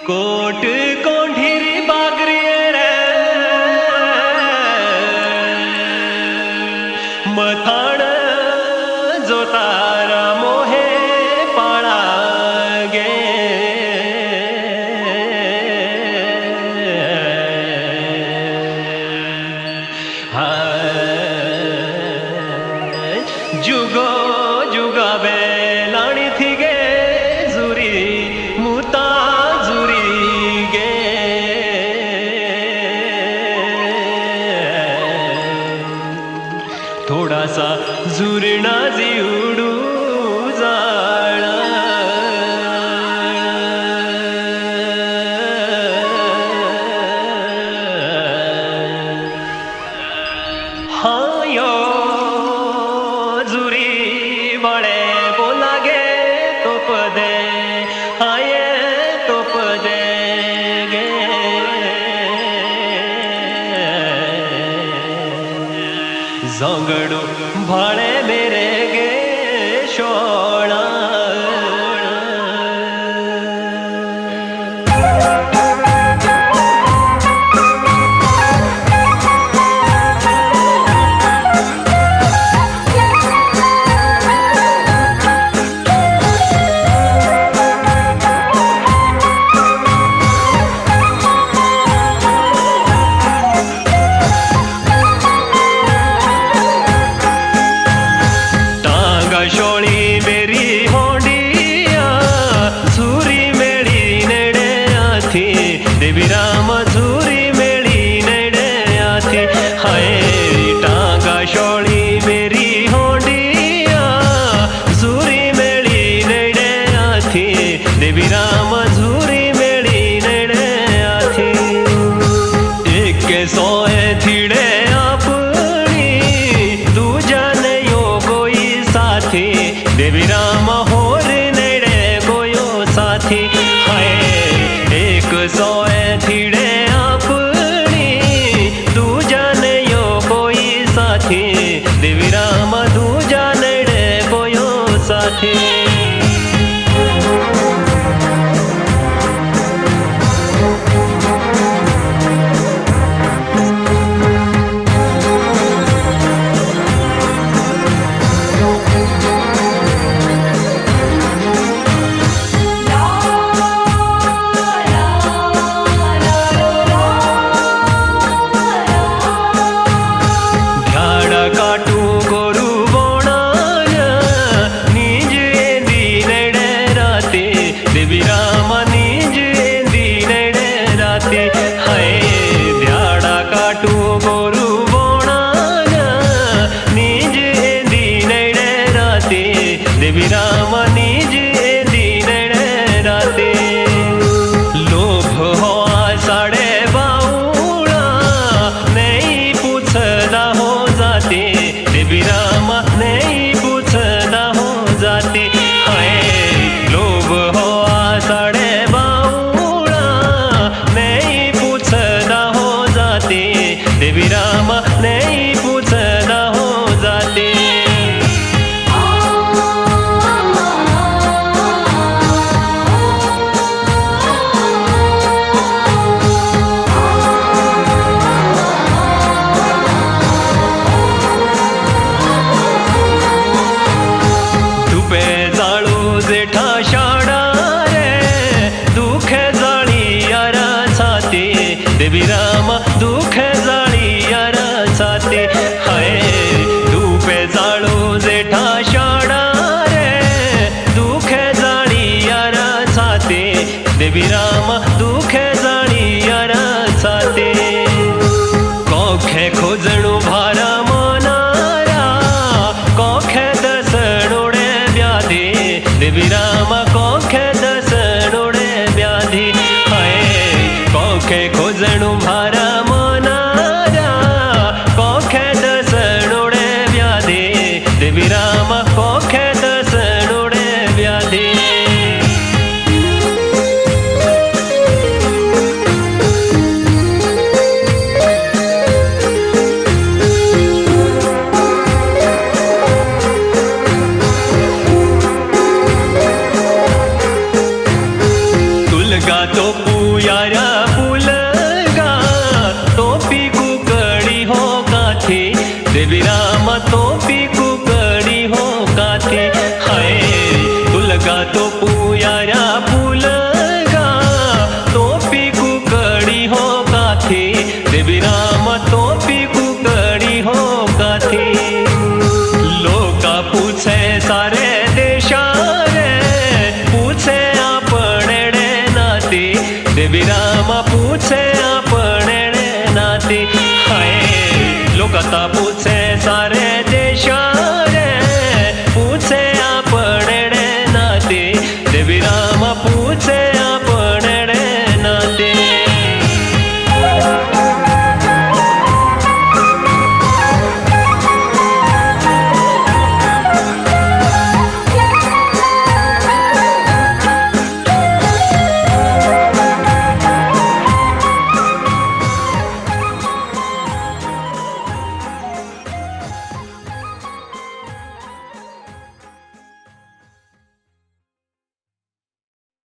coat कोंढीरी बागरी रे मथाण जो तारा मोहे पाळा गे जुगो जुगा बेलाणी थी गे जुरी मुता जुरी गे थोड़ा सा जुरना जीवडू जाळा हाँ यो जुरी बळे बोला गे तोप दे आये तोप दे गे जोंगडू भाळे मेरे गे शोळा शोळी मेरी होंडिया झुरी मेळी नेडे आथी देवी राम झुरी मेळी नेडे आथी हाय टांगा शोळी मेरी होंडिया झुरी मेळी नेडे आथी देवी राम झुरी मेळी नेडे आथी एक सोए थिडे देवी राम होर नेड़े गोयो साथी हाय एक सोए थिड़े अपनी दूजा ने यो कोई साथी देवी राम दूजा नेड़े गोयो साथी देवी राम निज एंदी नेड़े राती हाय ध्याड़ा काटू गोरू बोणान निज एंदी नेड़े राती देवी राम निज एंदी नेड़े राती लोभ हो साड़े बाऊला नहीं पूछदा हो जाती देवी राम नहीं पूछदा हो जाती हाय लोभ हो साड़े बाऊला नहीं पूछदा हो जाती देवी राम नहीं पूछदा हो जाती माता